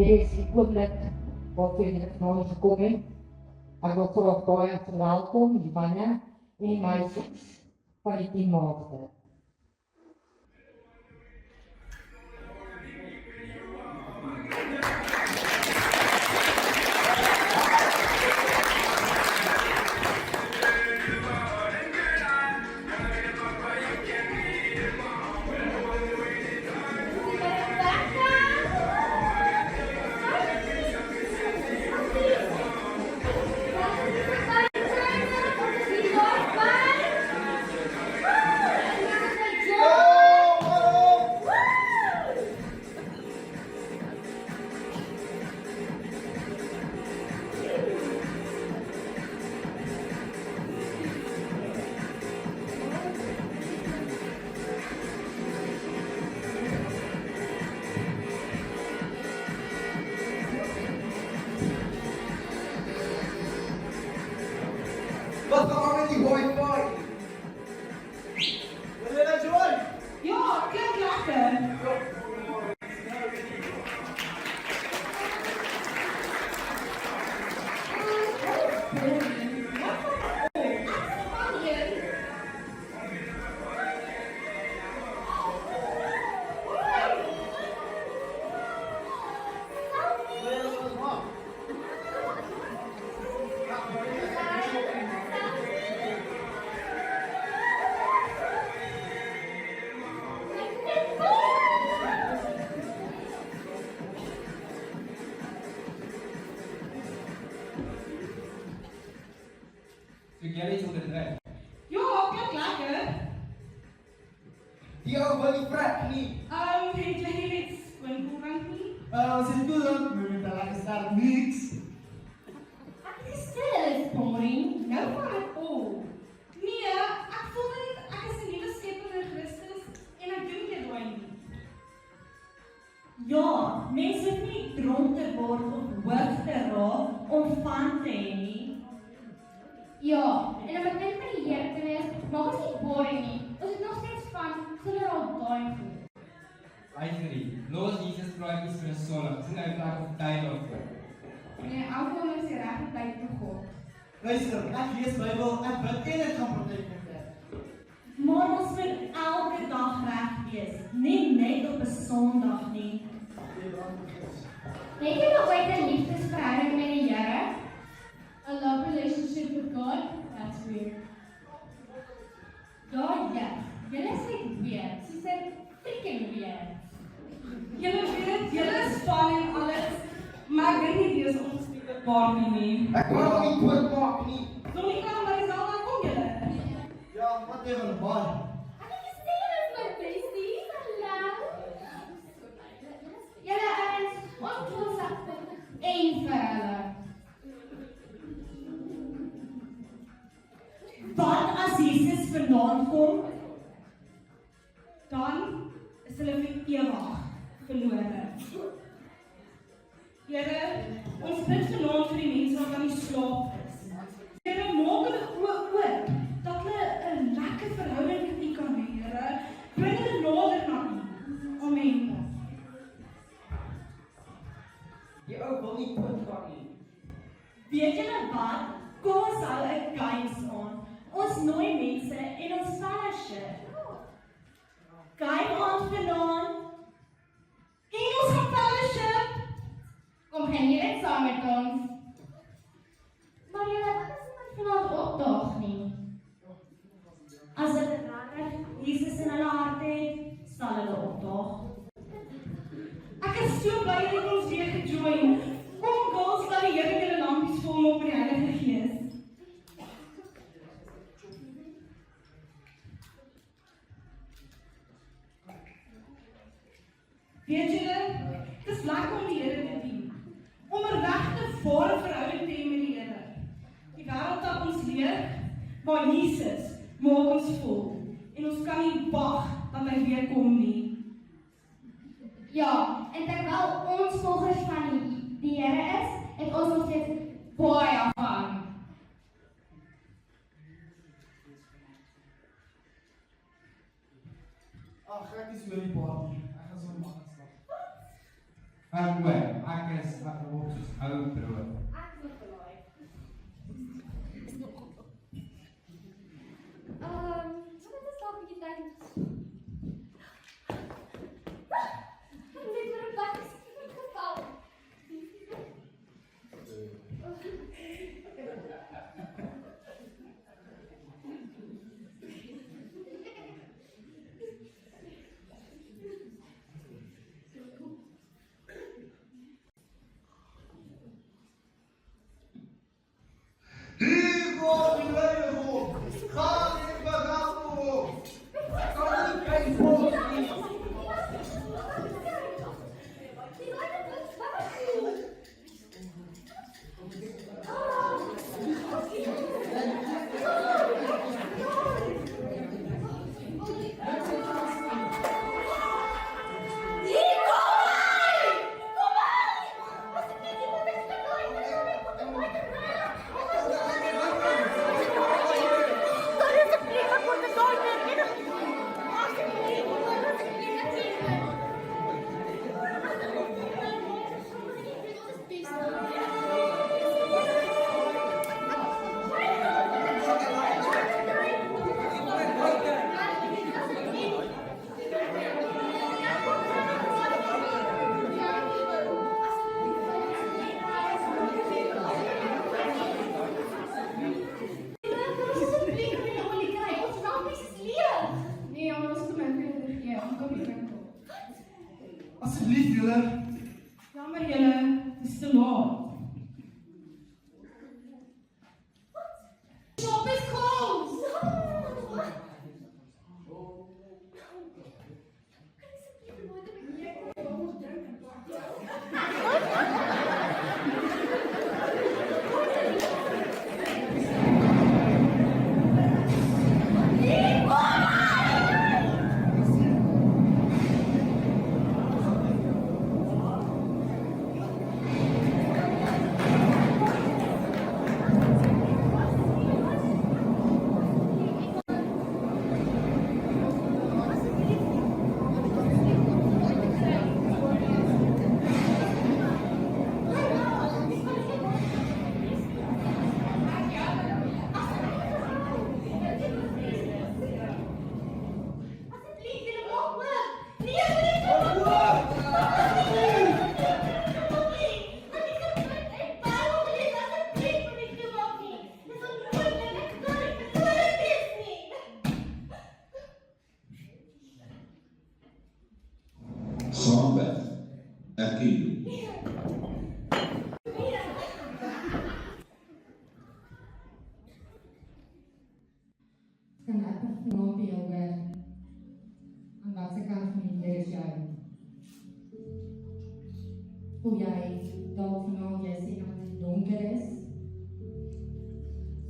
is die oomblik waartoe jy na ons gekom het. Ek wil graag baie verwelkom die manne en die meisies van die 10 maagde. Wat gaan met die wifi? Wil jy dat join? Ja, klink lekker. Soek jy iets om te drink? Ja, klink lekker. Die ou wil nie vrek nie. Het jy nie iets skoonkoelrank nie? As jy toe dan, moet jy lekker sterk niks. Ek is stil, Pommerie. Nou van het al. Nee, ek voel net ek is 'n nuwe skepper in Christus en ek doen dit daai nie. Ja, mense hoef nie dronk te word of hoog te raak om van te hê nie. Ja, en om 'n kind van die Here te wees, maak ons nie boring nie. Ons het nog steeds van sonder al daai voel. Luisterie, los Jesus praatjies vir 'n Sondag. Sien nou plek op tyd daarvoor. Nee, almal is die regte tyd vir God. Luister, ek lees Bybel, ek bid en ek gaan partytjie met. Maar ons moet elke dag reg wees, nie net op 'n Sondag nie. Het jy nog ooit 'n liefdesverhouding met die Here? A love relationship with God? That's weird. God, ja. Julle sê weird. She said freaking weird. Julle weet, julle is van en alles, maar ek dink nie dis ons steek party nie. Ek wil nie doodmaak nie. Dominika, maar is al dan kom julle? Ja, wat even een bar. Ek het gesê dit is my bestie. Hallo. Julle ouens, ons voel sagte en vir hulle. Wat as Jesus vanaand kom? Dan is hulle vir ewig verlore. Here, ons bid vanaand vir die mense wat aan die slaap is. Here, maak hulle oop, dat hulle 'n lekker verhouding met U kan hê, Here. Bring hulle nader na U. Amen. Die ou wil nie doodmaak nie. Weet julle wat? Kom ons hou 'n games aan. Ons nooi mense en ons fellowship. Game aan vanaand. En ons gaan fellowship. Kom gaan jy dit saam met ons? Maar julle, wat as iemand vanaand opdaag nie? As hulle regtig Jesus in hulle hart het, sal hulle opdaag. Ek is so bly dat ons weer gejoin. Kom girls, laat die Here julle lampies vol op met die Heilige Gees. Weet julle, dit is lekker om die Here te dien. Om 'n regte ware verhouding te hê met die Here. Die wêreld wat ons leer, maar Jesus maak ons vol. En ons kan nie wag dat hy weer kom nie. Ja, en terwyl ons volgers van die Here is, het ons nog steeds baie van. Ag, ek is oor die party. Ek gaan so maak stap. Ek is agterop soos ou brood. Ek is nog belaai. So dit is dalk 'n bietjie tyd om te Net vir 'n bak geval. Hier kom die leiderhof. Ga in het bagagehof. Ga in het kijkhof. Asseblief julle. Jammer julle, het is te laat. Shop is closed. Saamwerk, erkenning. Kan ek vanaand by jou hoor? Aan watter kant van die deur is jy? Hoe jy dalk vanaand jy sien dat dit donker is?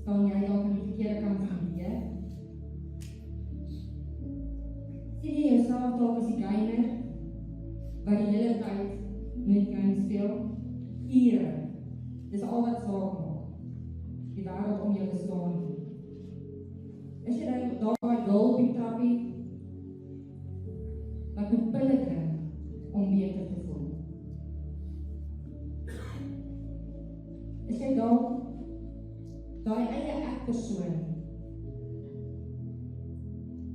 Staan jy dalk aan die verkeerde kant van die deur? Sien jy jouself dalk as die gamer? Wat die hele tyd met game speel? Ure. Dis al wat saak maak. Die wêreld om jou bestaan. Is jy daar by girl op die trappie? Wat moet pille drink om beter te voel? Is jy daar daai eie ek persoon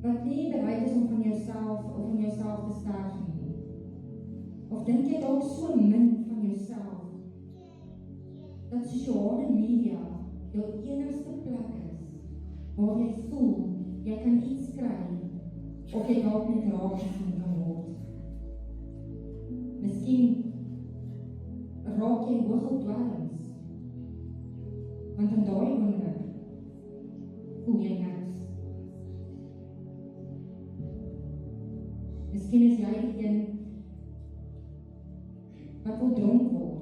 wat nie bereid is om van jouself te sterf nie? Of dink jy dalk so min van jouself dat sosiale media jou enigste plek is waar jy voel jy kan iets kry of jy dalk net raak gesien kan word? Miskien raak jy hoog op dwelms, want in daai oomblik voel jy niks. Miskien is jy die een wat wil dronk word,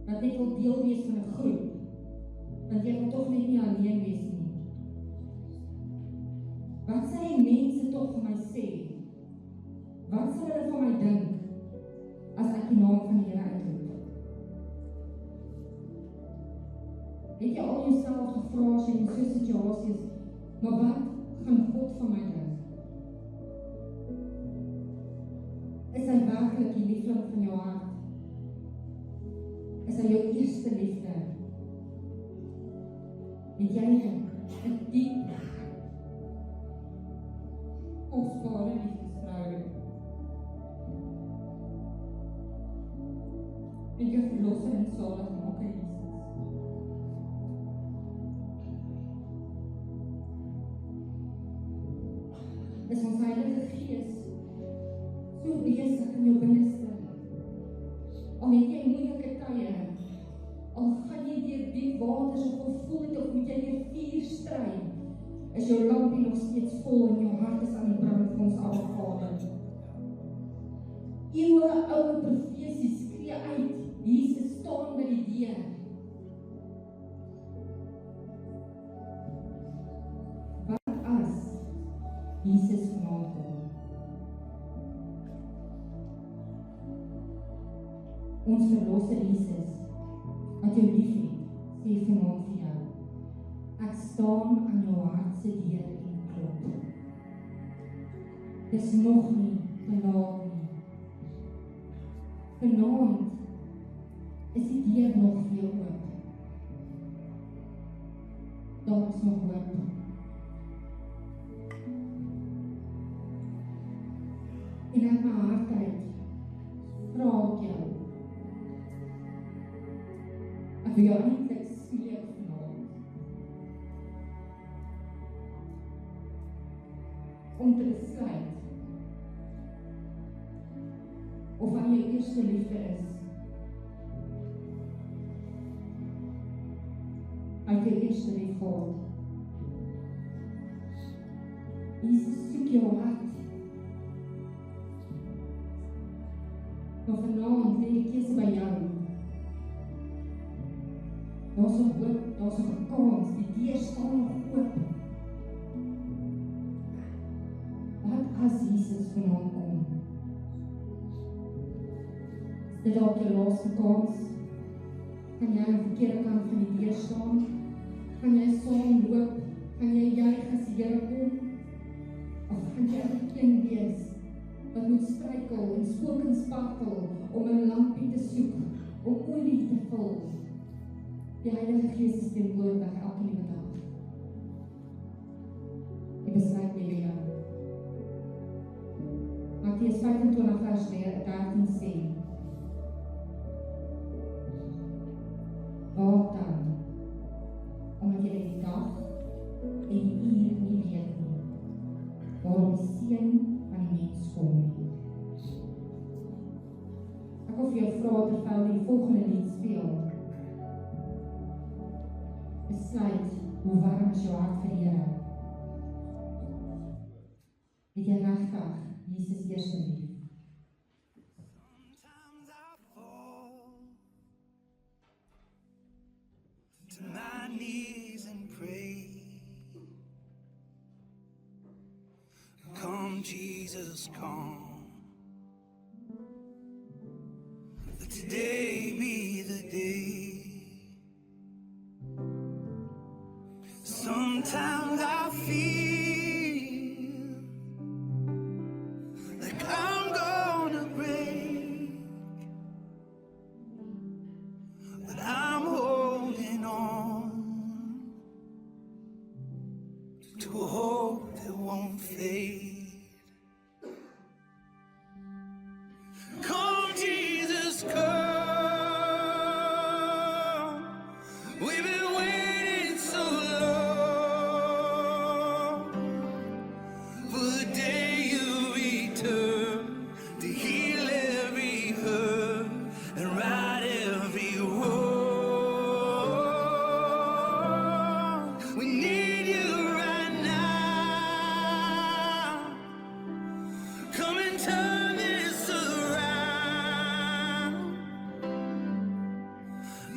wat net wil deel wees van 'n groep, want jy wil tog net nie alleen wees nie. Wat sal die mense tog vir my sê? Wat sal hulle van my dink as ek die naam van die Here uitroep? Het jy al jouself gevra as jy in so 'n situasie is, maar wat gaan God van my dink? Is hy werklik die liefling van jou hart? Is hy jou eerste liefde? Het jy 'n diep, kosbare liefdesverhouding met jou verlosser en zaligmaker Jesus? Is ons Heilige Gees so besig in jou binneste? Al het jy moeilike tye, al gaan jy deur diep waters of voel het of moet jy deur vuur stry, is jou lampie nog steeds vol en jou hart is aan die brand vir ons Abba Vader. Eeuwe oude profesies skree uit, Jesus staan by die deur. Wat as Jesus vanaand kom? Ons verlosser Jesus, wat jou lief het, sê vanaand vir jou, ek staan aan jou hart se deur en klop. Dis nog nie te laat nie. Vanaand is die deur nog vir jou oop. Daar is nog hoop. En uit my hart uit, vra ek jou, ek wil jou eintlik smeek vanaand, om te besluit, of hy jou eerste liefde is. Hy het jou eerste lief gehad. Jesus soek jou hart. Maar vanaand lê die keuse by jou. Daar's 'n hoop, daar's 'n kans, die deur staan nog oop. Wat as Jesus vanaand kom? Is dit dalk jou laaste kans? Kan jy aan die verkeerde kant van die deur staan? Kan jy saam loop? Kan jy juig as die Here kom? Of gaan jy die een wees wat moet struikel en spook en spartel om 'n lampie te soek, om olie te vul? Die Heilige Gees is teenwoordig elke liewe dag. Die besluit lê by jou. Matteus 25 vers 13 sê, waak dan, omdat jy die dag en die uur nie weet nie, waarom die Seun van die mens kom nie. Ek wil vir jou vra terwyl die volgende lied speel, besluit hoe warm is jou hart vir die Here. Het jy regtig Jesus eerste lief? Sometimes I fall to my knees and pray. Come, Jesus, come. Let today be the day. Sometimes I feel like I'm gonna break, but I'm holding on to a hope that won't fade. Come, Jesus, come. We've been waiting so long for the day you return to heal every hurt and right every wrong. We need you right now. Come and turn this around.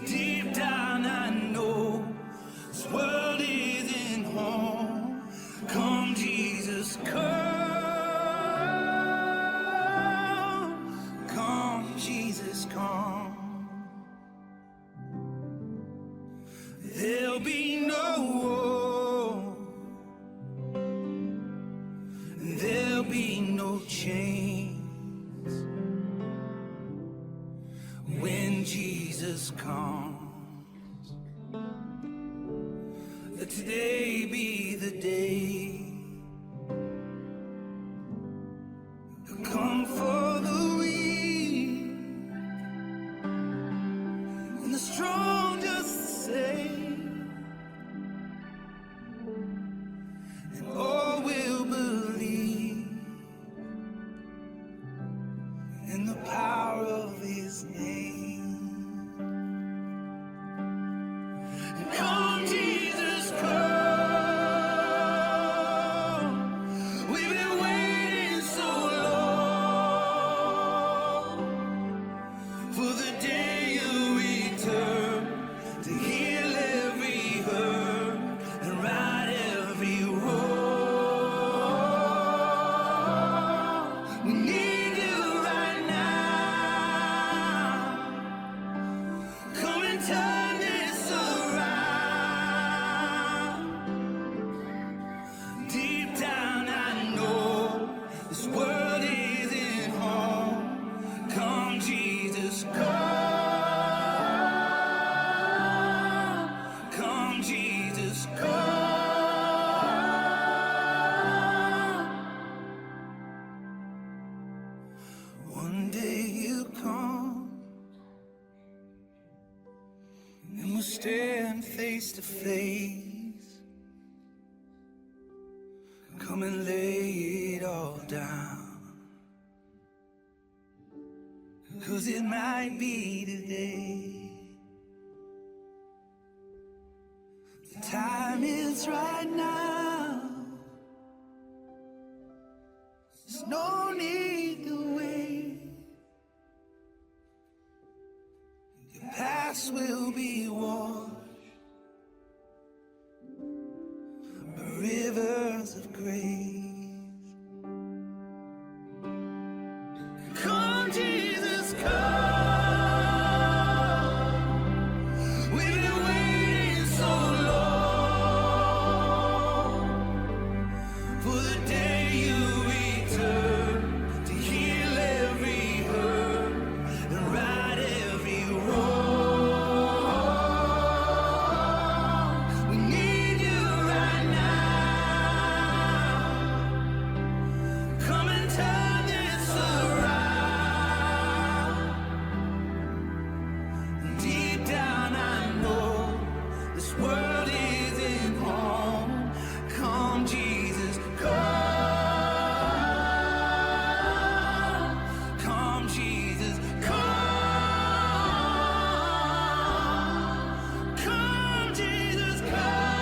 Deep down I know this world isn't home. Come, Jesus, come. Come, Jesus, come. There'll be no war. There'll be no chains. Let today be the day. Come for the weak and the strong just the same, and all will believe in the power of His name. Come, Jesus, come. We've been waiting so long for the day you return to heal every hurt and right every wrong. We need you right now. Come and turn this around. Deep down I know this world isn't home. Come, Jesus, come. Come, Jesus, come. One day you come and we'll stand face to face. Come and lay it all down, 'cause it might be today. The time is right now. There's no need to wait. Your past will be washed by rivers of grace. Come, Jesus, come. We've been waiting so long for the day you return to heal every hurt and right every wrong. We need you right now. Come and turn this around. Deep down I know this world isn't home. Come, Jesus, come. Come, Jesus, come. Come, Jesus, come.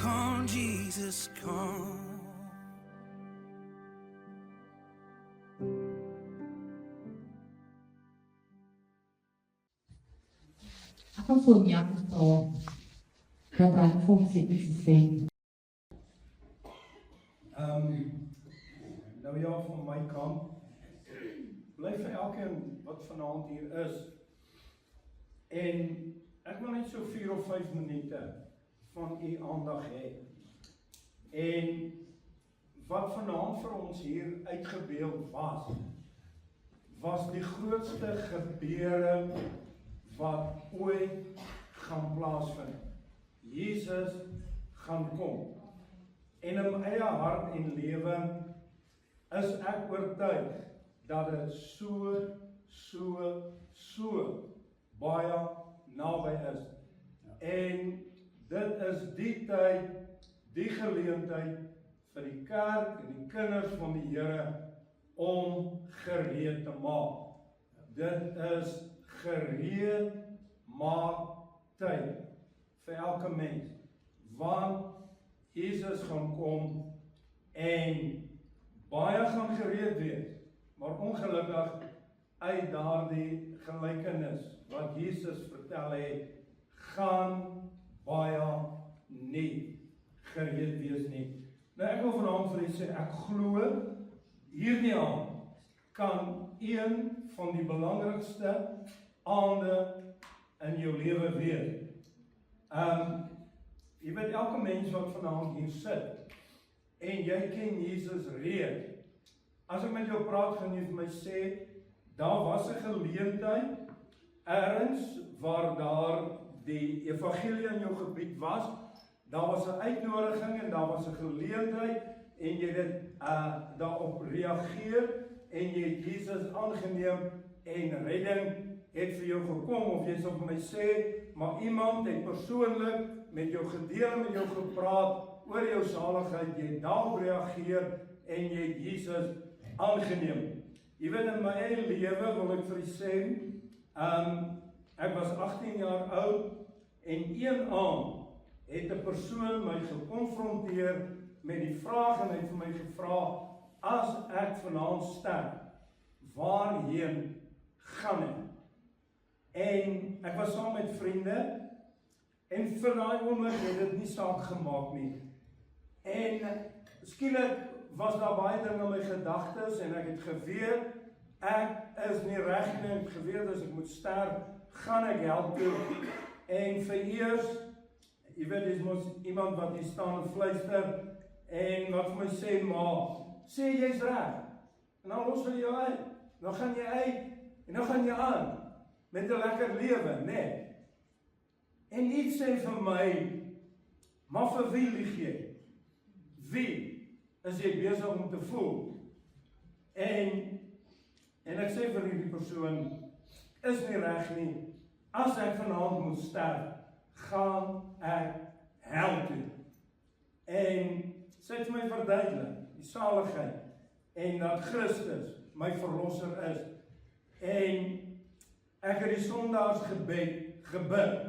Come, Jesus, come. Ek gaan vir Jan vra dat hy vir ons iets sê. Nou ja, van my kant, bly vir elkeen wat vanaand hier is. En ek wil net so 4 of 5 minute van u aandag hê. En wat vanaand vir ons hier uitgebeeld was die grootste gebeure wat ooit gaan plaasvind. Jesus gaan kom. En in my eie hart en lewe is ek oortuig dat dit so baie naby is. En dit is die tyd, die geleentheid vir die kerk en die kinders van die Here om gereed te maak. Dit is gereed maak tyd vir elke mens, want Jesus gaan kom en baie gaan gereed wees, maar ongelukkig uit daardie gelykenis wat Jesus vertel het, gaan baie nie gereed wees nie. Nou ek wil vanaand vir julle sê, ek glo hierdie aand kan een van die belangrikste aande in jou lewe wees. Jy weet, elke mens wat vanaand hier sit en jy ken Jesus reeds. As ek met jou praat, gaan jy vir my sê, daar was 'n geleentheid ergens waar daar die evangelie in jou gebied was, daar was 'n uitnodiging en daar was 'n geleentheid en jy het daarop reageer en jy het Jesus aangeneem en redding het vir jou gekom, of jy sal vir my sê, maar iemand het persoonlik met jou gedeel, met jou gepraat oor jou zaligheid, jy het daarop reageer en jy het Jesus aangeneem. Jy weet, in my eie lewe wil ek vir jy sê, ek was 18 jaar oud en een aand het 'n persoon my gekonfronteer met die vraag en hy het vir my gevra, as ek vanaand sterf, waarheen gaan ek? En ek was saam met vriende en vir daai oomblik het dit nie saak gemaak nie. En skielik was daar baie dinge in my gedagtes en ek het geweet, ek is nie reg nie, ek het geweet as ek moet sterf, gaan ek hel toe. En vereers, jy weet, dis mos iemand wat hier staan en fluister en wat vir my sê, maar sê jy's reg. En dan los hulle jou uit. Dan gaan jy uit en dan gaan jy aan met 'n lekker lewe, né? En iets sê vir my, maar vir wie lieg jy? Wie is jy besig om te voel? En ek sê vir die persoon, is nie reg nie. As ek vanaand moet sterf, gaan ek hel toe. En sy het vir my verduidelik, die saligheid, en dat Christus my verlosser is. En ek het die sondaarsgebed gebid.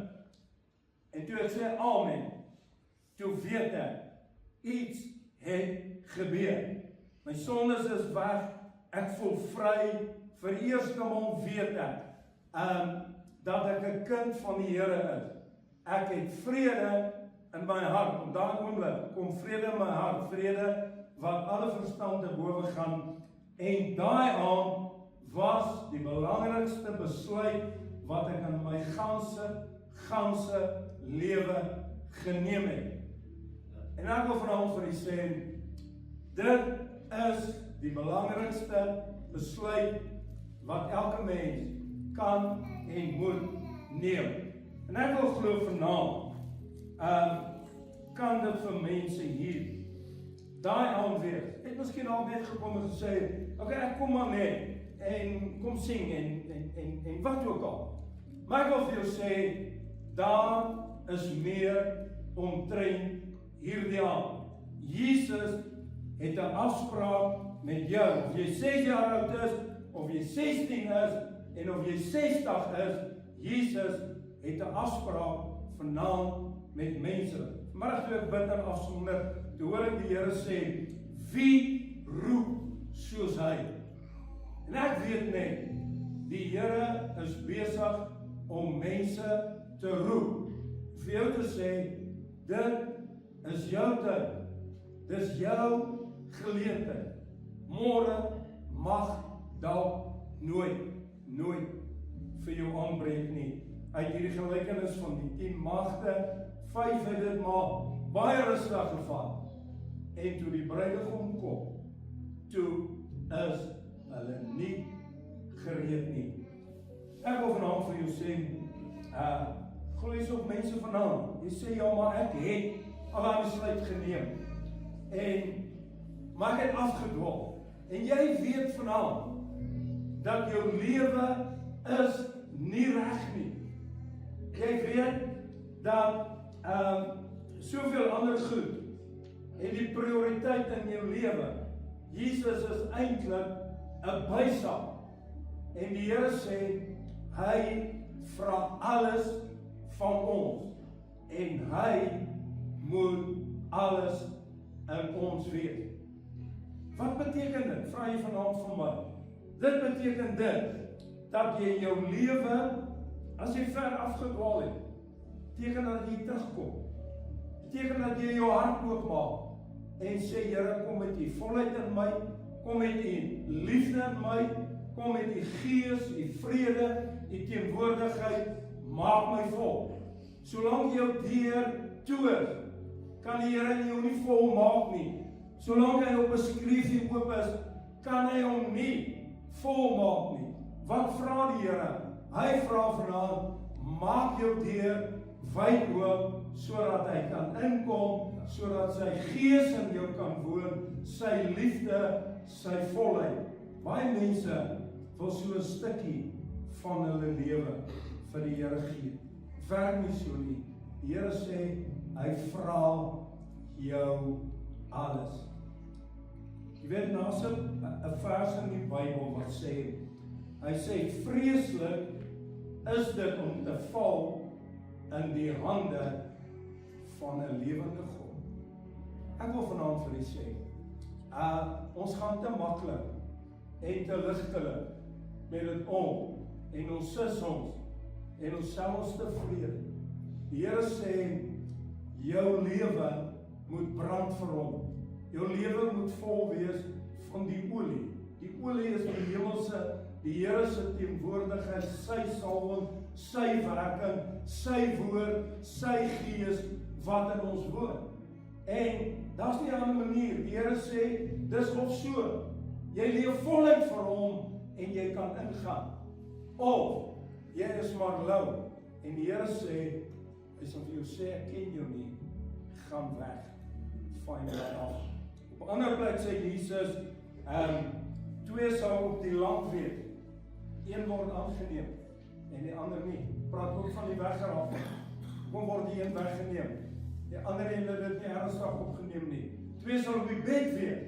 En toe ek sê amen, toe weet ek, iets het gebeur. My sondes is weg, ek voel vry, vir die eerste maal weet ek, dat ek 'n kind van die Here is. Ek het vrede in my hart, op daai oomblik kom vrede in my hart, vrede wat alle verstand te bowe gaan, en daai aand was die belangrikste besluit wat ek in my ganse lewe geneem het. En ek wil vanaand vir u sê, dit is die belangrikste besluit wat elke mens kan en moet neem. En ek wil glo vanaand, kan dit vir mense hier daai aand wees. Het miskien al net gekom en gesê, okay, ek kom maar net en kom sing en wat ook al. Maar ek wil vir jou sê, daar is meer omtrent hierdie aand. Jesus het 'n afspraak met jou. Of jy 6 jaar oud is, of jy 16 is, en of jy 60 is, Jesus het 'n afspraak vanaand met mense. Vanmiddag toe ek bid en afsonder, toe hoor ek die Here sê, wie roep soos hy? En ek weet net, die Here is besig om mense te roep. Vir jou te sê, dit is jou tyd. Dis jou geleentheid. Môre mag dalk nooit vir jou aanbreek nie. Uit hierdie gelykenis van die 10 magte, 5 het dit maar baie rustig gevat. En toe die bruidegom kom, toe is hulle nie gereed nie. Ek wil vanaand vir jou sê, gloeis op mense vanaand. Jy sê, ja, maar ek het al daai besluit geneem. Maar ek het afgedwaal. En jy weet vanaand, dat jou lewe is nie reg nie. Jy weet, dat soveel ander goed, en die prioriteit in jou lewe, Jesus is eintlik 'n bysaak. En die Here sê, hy vra alles van ons, en hy moet alles in ons weet. Wat beteken dit? Vra jy vanaand van my. Dit beteken dit, dat jy jou lewe, as jy ver afgedwaal het, beteken dat jy terugkom. Beteken dat jy jou hart oopmaak, en sê, Here, kom met die volheid in my, kom met die liefde in my, kom met die gees, die vrede, die teenwoordigheid, maak my vol. Solank jou deur toe is, kan die Here jou nie vol maak nie. Solank hy op 'n skreefie oop is, kan hy hom nie vol maak nie. Wat vra die Here? Hy vra vanaand, maak jou deur wyd oop, sodat hy kan inkom, sodat sy gees in jou kan woon, sy liefde, sy volheid. Baie mense wil so 'n stukkie van hulle lewe vir die Here gee. Werk nie so nie. Die Here sê, hy vra jou alles. Jy weet, daar's 'n vers in die Bybel wat sê, hy sê, vreeslik is dit om te val in die hande van 'n lewende God. Ek wil vanaand vir u sê, ons gaan te maklik en te ligtelik met dit om, en ons sis ons, en ons selfs tevrede. Die Here sê, jou lewe moet brand vir hom. Jou lewe moet vol wees van die olie. Die olie is die hemelse, die Here se teenwoordigheid, sy salwing, sy werking, sy woord, sy gees wat in ons woon. En daar's nie 'n ander manier. Die Here sê, dis of so. Jy leef voluit vir hom en jy kan ingaan. Of jy is maar lou en die Here sê, hy sal vir jou sê, ek ken jou nie, gaan weg, van jou af. Op 'n ander plek sê Jesus, twee sal op die land wees, een word aangeneem en die ander nie. Praat ook van die weggeraaf. Kom word die een weggeneem, die ander een het dit nie ernstig opgeneem nie. Twee sal op die bed wees,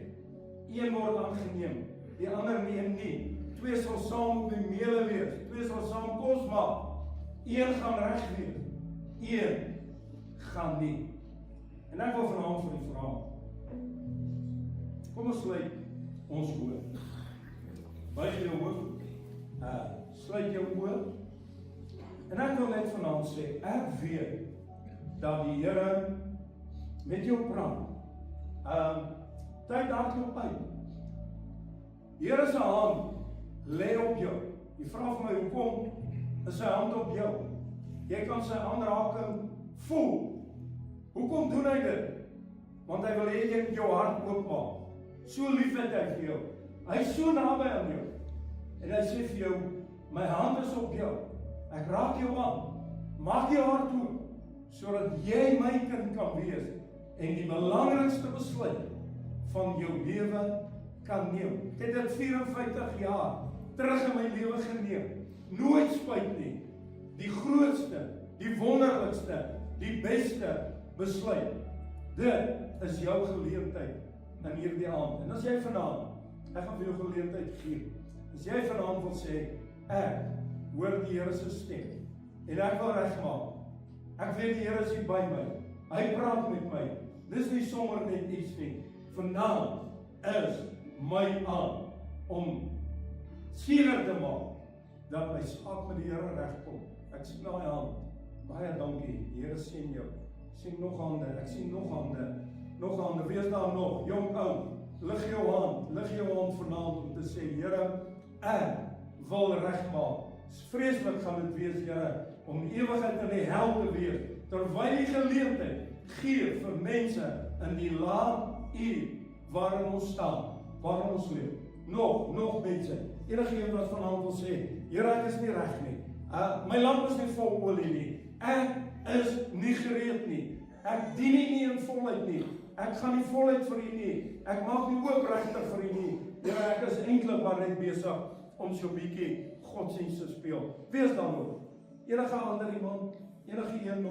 een word aangeneem, die ander nie. Twee sal saam op die meele wees, twee sal saam kos maak, een gaan reg wees, een gaan nie. En ek wil vanaand vir die vraag, kom ons sluit ons oë. Buig jou hoof, sluit jou oë. En ek wil net vanaand sê, ek weet dat die Here met jou praat. Tyd hardloop uit. Die Here se hand lê op jou. Jy vra vir my, hoekom is sy hand op jou? Jy kan sy aanraking voel. Hoekom doen hy dit? Want hy wil hê jy moet jou hart oopmaak. So lief het hy vir jou. Hy is so naby aan jou. En hy sê vir jou, my hand is op jou. Ek raak jou aan. Maak jou hart toe, sodat jy my kind kan wees en die belangrikste besluit van jou lewe kan neem. Ek het dit 54 jaar terug in my lewe geneem. Nooit spyt nie. Die grootste, die wonderlikste, die beste besluit. Dit is jou geleentheid in hierdie aand. En as jy vanaand, ek gaan vir jou geleentheid gee. As jy vanaand wil sê, ek hoor die Here se stem en ek wil regmaak. Ek weet die Here is hier by my. Hy praat met my. Dis nie sommer net iets nie. Vanaand is my aan om seker te maak dat my saak met die Here regkom. Ek sien daai hand. Baie dankie. Die Here sien jou. Ek sien nog hande. Ek sien nog hande. Nog hande. Wees daar nog. Jong ou. Lig jou hand. Lig jou hand vanaand om te sê, Here, ek wil regmaak. Vreeslik gaan dit wees, Here, om die ewigheid in die hel te wees, terwyl die geleentheid gee vir mense in die lae uur waarin ons staan, waarin ons leef. Nog mense. Enige een wat vanaand wil sê, Here, ek is nie reg nie. My lamp is nie vol olie nie. Ek is nie gereed nie. Ek dien nie in volheid nie. Ek gaan nie volheid vir U nie. Ek maak nie oop regter vir U nie. Here, ek is eintlik maar net besig om so 'n bietjie godsdienst te speel. Wees dan nog. Enige ander iemand? Enige een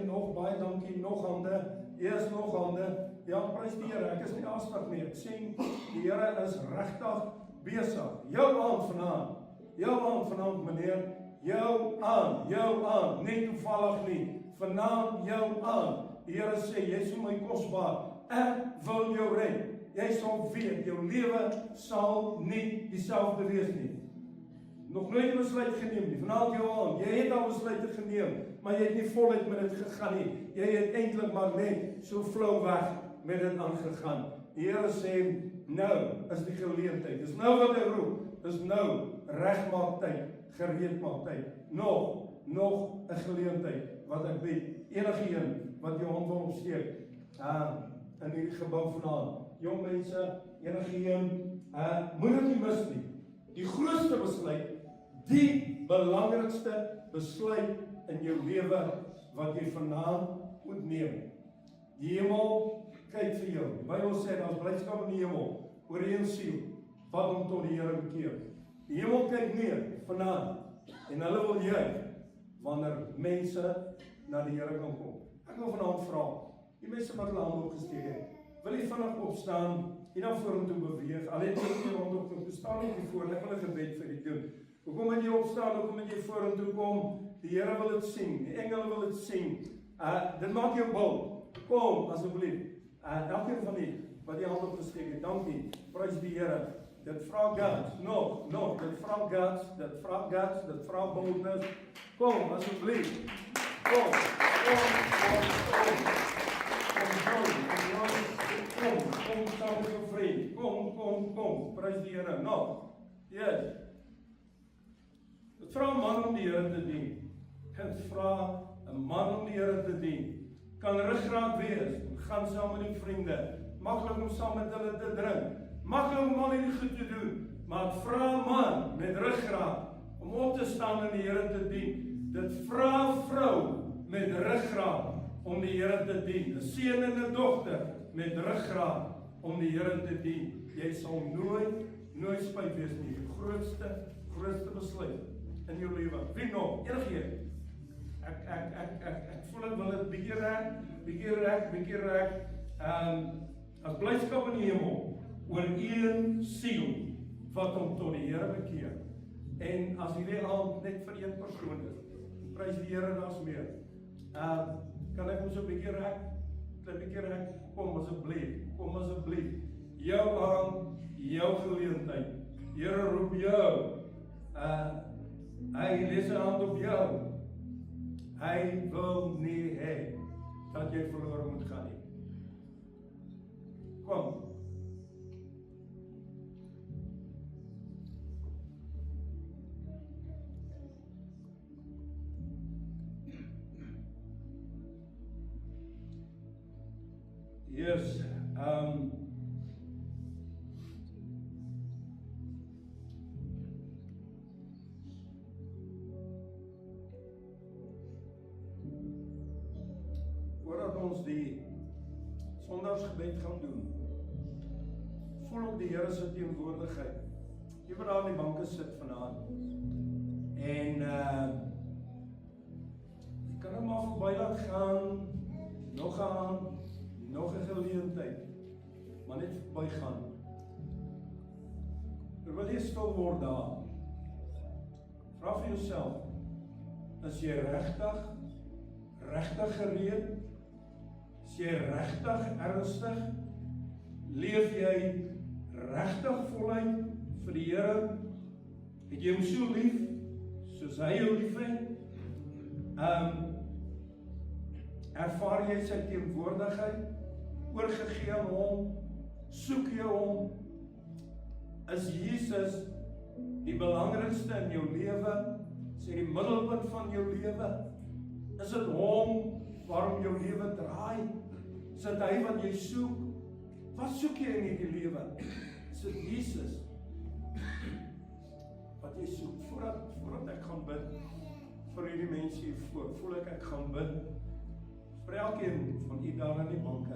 nog? Baie dankie. Nog hande. Eers nog hande. Ja, prys die Here. Ek is nie haastig nie. Ek sien die Here is regtig besig. Jou aan vanaand, meneer. Jou aan. Nie toevallig nie. Vanaand jou aan. Die Here sê, jy is vir my kosbaar. Ek wil jou red. Jy sal weet, jou lewe sal nie dieselfde wees nie. Nog nooit 'n besluit geneem nie. Vanaand jou aan. Jy het al besluite geneem, maar jy het nie voluit met dit gegaan nie. Jy het eintlik maar net so flou weg met dit aangegaan. Die Here sê, nou is die geleentheid. Dis nou wat hy roep. Dis nou regmaak tyd, gereed maak tyd. Nog 'n geleentheid wat ek bied. Enige een wat jou hand wil opsteek in hierdie gebou vanaand. Jong mense, enige een moet dit nie mis nie. Die grootste besluit die belangrikste besluit in jou lewe wat jy vanaand moet neem. Die hemel kyk vir jou. Die Bybel sê, daar is blydskap in die hemel oor een siel wat hom tot die Here bekeer. Die hemel kyk neer vanaand en hulle wil juig wanneer mense na die Here kan kom. Ek wil vanaand vra, die mense wat hulle hande opgesteek het, wil jy vinnig opstaan en dan vorentoe beweeg? Al het jy nie rondom staan nie voor, ek wil 'n gebed vir u doen. Hoekom moet jy opstaan? Hoekom moet jy vorentoe kom? Die Here wil dit sien, die engele wil dit sien. Dit maak jou bold. Kom asseblief. Elkeen van die wat die hand opgesteek het, dankie. Prys die Here. Dit vra guts. Dit vra guts, dit vra boldness. Kom asseblief. Kom saam met jou vriend. Kom. Prys die Here. Yes. Dit vra 'n man om die Here te dien. Dit vra 'n man om die Here te dien. Kan ruggraat wees, gaan saam met die vriende, maklik om saam met hulle te drink, maklik om al hierdie goed te doen, maar het vra 'n man met ruggraat om op te staan en die Here te dien. Dit vra 'n vrou met ruggraat om die Here te dien, 'n seun en 'n dogter met ruggraat om die Here te dien. Jy sal nooit spyt wees nie. Die grootste besluit in jou lewe. Wie nog? Enigeen? Ek voel ek wil dit bietjie reg. As blydskap in die hemel oor een siel wat hom tot die Here bekeer. En as hierdie aand net vir een persoon is, prys die Here, daar's meer. Kan ek hom so 'n bietjie reg? Kom asseblief. Jou aand, jou geleentheid. Here roep jou. Hy lê sy hand op jou. Hy wil nie hê dat jy verloor moet gaan nie. Kom. Yes, voordat ons die sondagsgebed gaan doen, voel op die Here se teenwoordigheid. Jy wat daar in die banke sit vanaand. En jy kan hom maar verby laat gaan, nog 'n geleentheid, maar net verby gaan. Terwyl jy stil word daar, vra vir jouself, is jy regtig gereed? Is jy regtig ernstig? Leef jy regtig voluit vir die Here? Het jy hom so lief, soos hy jou lief het? Ervaar jy sy teenwoordigheid? Oorgegee aan hom? Soek jy hom? Is Jesus die belangrikste in jou lewe? Is hy die middelpunt van jou lewe? Is dit hom waarom jou lewe draai? Is dit hy wat jy soek? Wat soek jy in hierdie lewe? Is dit Jesus wat jy soek? Voordat ek gaan bid vir hierdie mense hier voor, voel ek gaan bid vir elkeen van u daar in die banke.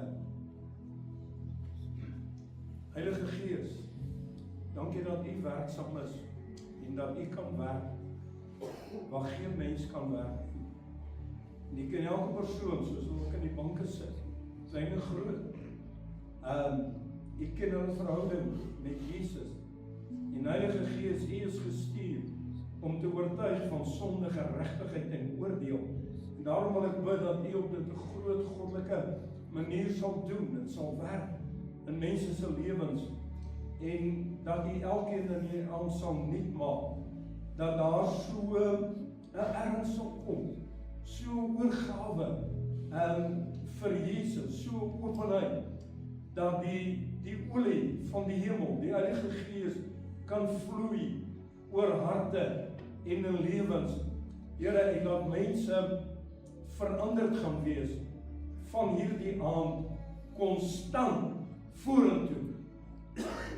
Heilige Gees, dankie dat u werksaam is en dat u kan werk waar geen mens kan werk. En u ken elke persoon soos wat in die banke sit, klein en groot. U ken hulle verhouding met Jesus. En Heilige Gees, u is gestuur om te oortuig van sonde, geregtigheid en oordeel. En daarom wil ek bid dat u op dit 'n groot goddelike manier sal doen en sal werk in mense se lewens, en dat u elkeen in hierdie aand sal nuut maak, dat daar so 'n erns sal kom, so oorgawe vir Jesus, so openheid, dat die olie van die hemel, die Heilige Gees, kan vloei oor harte en in lewens. Here, en dat mense veranderd gaan wees van hierdie aand konstant vorentoe.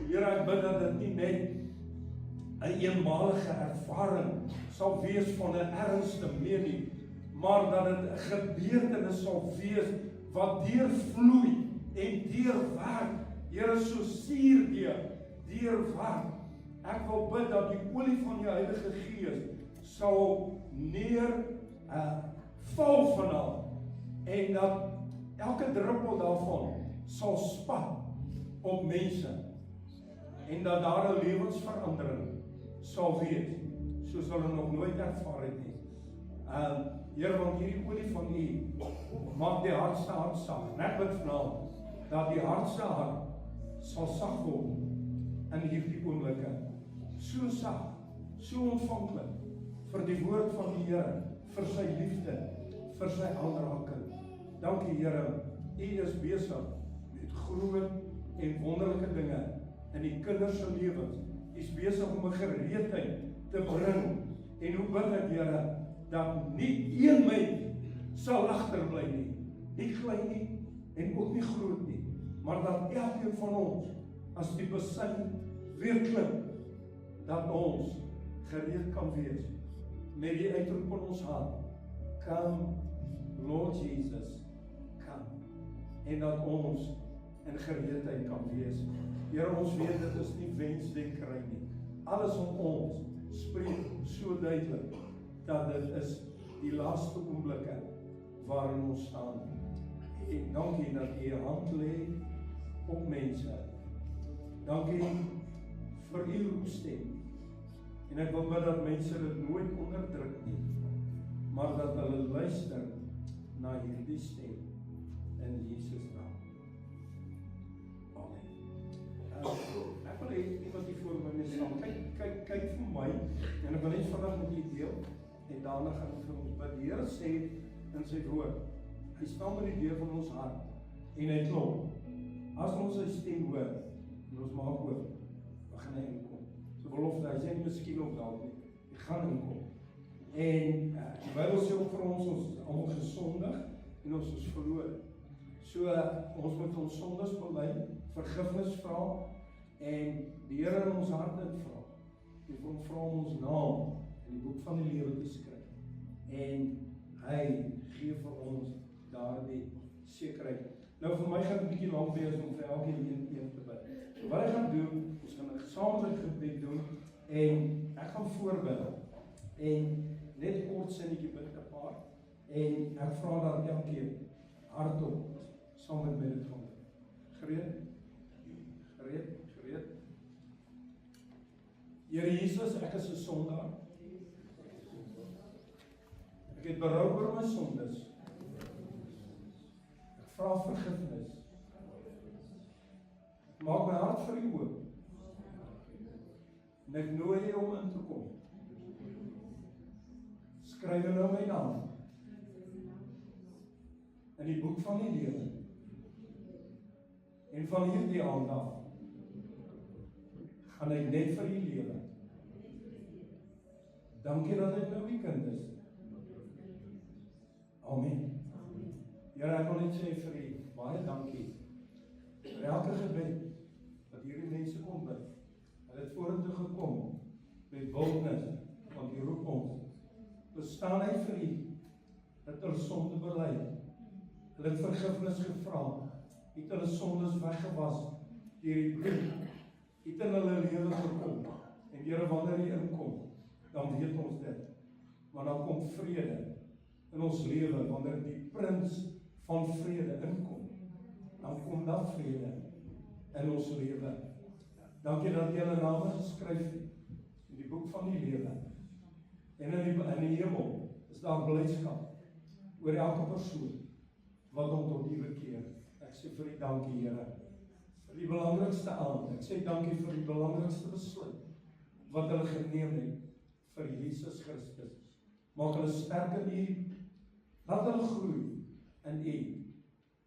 Here, ek bid dat dit nie net 'n eenmalige ervaring sal wees van 'n ernstige mening, maar dat dit 'n gebeurtenis sal wees wat deurvloei en deurwerk. Here, so suur deurwerk. Ek wil bid dat die olie van die Heilige Gees sal val vanaand en dat elke druppel daarvan sal spat op mense en dat daar 'n lewensverandering sal wees soos hulle nog nooit ervaar het nie. Here, want hierdie olie van U maak die hardste hart sag. Ek bid vanaand dat die hardste hart sal sag word in hierdie oomblikke. So sag, so ontvanklik vir die woord van die Here, vir sy liefde, vir sy aanraking. Dankie Here, U is besig met groot en wonderlike dinge in die kinders se lewens. U is besig om 'n gereedheid te bring. En hoe bid ek, Here, dat nie een mens sal agterbly nie, nie klein nie en ook nie groot nie, maar dat elkeen van ons as die besing weer klink, dat ons gereed kan wees met die uitroep in ons hart, come Lord Jesus, come, en dat ons in gereedheid kan wees. Here, ons weet dit is nie wensdenkerry nie. Alles om ons spreek so duidelik dat dit is die laaste oomblikke waarin ons staan. En dankie dat U 'n hand lê op mense. Dankie vir U roepstem. En ek wil bid dat mense dit nooit onderdruk nie, maar dat hulle luister na hierdie stem in Jesus naam. Amen. Ek wil hê iemand hier voor my staan. Kyk vir my en ek wil net vandag met u deel en daarna gaan ek vir ons bid. Die Here sê in sy woord, hy staan by die deur van ons hart en hy klop. As ons sy stem hoor en ons maak oop, dan gaan hy inkom. So belofte, hy sê nie miskien of dalk nie, hy gaan inkom. En die Bybel sê ook vir ons is almal gesondig en ons is verlore. So ons moet ons sondes bely, vergifnis vra en die Here in ons hart invra. En hom vra om ons naam in die boek van die lewe te skryf. En hy gee vir ons daardie sekerheid. Nou vir my gaan 'n bietjie lank wees om vir elkeen een te bid. So wat ek gaan doen, ons gaan 'n gesamentlike gebed doen en ek gaan voorbid en net kort sinnetjie bid 'n paar en ek vra dat elkeen hardop saam met my dit gaan doen. Gereed? Gereed? Here Jesus, ek is 'n sondaar. Ek het berou oor my sondes. Ek vra vergifnis. Maak my hart vir U oop. En ek nooi U om in te kom. Skryf nou my naam in die boek van die lewe. En van hierdie aand af gaan ek net vir U lewe. Dankie dat ek nou U kind is. Amen. Here, ek wil net sê vir U baie dankie vir elke gebed wat hierdie mense kom bid. Hulle het vorentoe gekom met boldness, want U roep ons. Bestaan hy vir U dat hulle sonde bely. Hulle het vergifnis gevra. Het hulle sondes weggewas deur die bloed. Het in hulle lewe gekom. En Here, wanneer U inkom, dan weet ons dit. Maar dan kom vrede in ons lewe, wanneer die prins van vrede inkom. Dan kom daar vrede in ons lewe. Dankie dat U hulle name geskryf het in die boek van die lewe. En in die hemel is daar blydskap oor elke persoon wat hom tot U bekeer. Ek sê vir U dankie, Here, vir die belangrikste aand. Ek sê dankie vir die belangrikste besluit wat hulle geneem het vir Jesus Christus. Maak hulle sterk in U, laat hulle groei in U.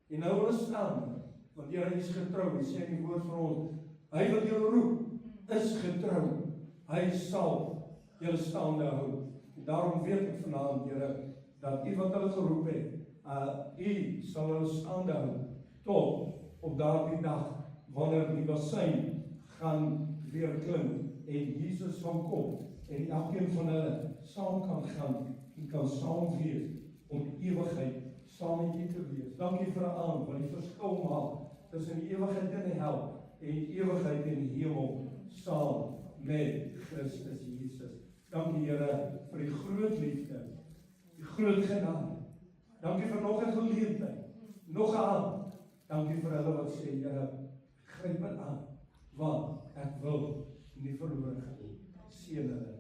En nou hulle staan, want Here is getrou. Hy sê in die woord vir ons, hy wat jou roep, is getrou. Hy sal julle staande hou. En daarom weet ek vanaand, Here, dat U wat hulle geroep het, U sal hulle staande hou tot op daardie dag wanneer die bassyn gaan weer klink en Jesus van kom en elkeen van hulle saam kan gaan en kan saam wees om die ewigheid saam met U te wees. Dankie vir 'n aand wat die verskil maak tussen die ewigheid in die hel en die ewigheid in die hemel saam met Christus Jesus. Dankie Here vir die groot liefde, die groot genade. Dankie vir nog 'n geleentheid, nog 'n aand. Dankie vir hulle wat sê, Here, gryp my aan, want ek wil nie verlore gaan nie. Seën hulle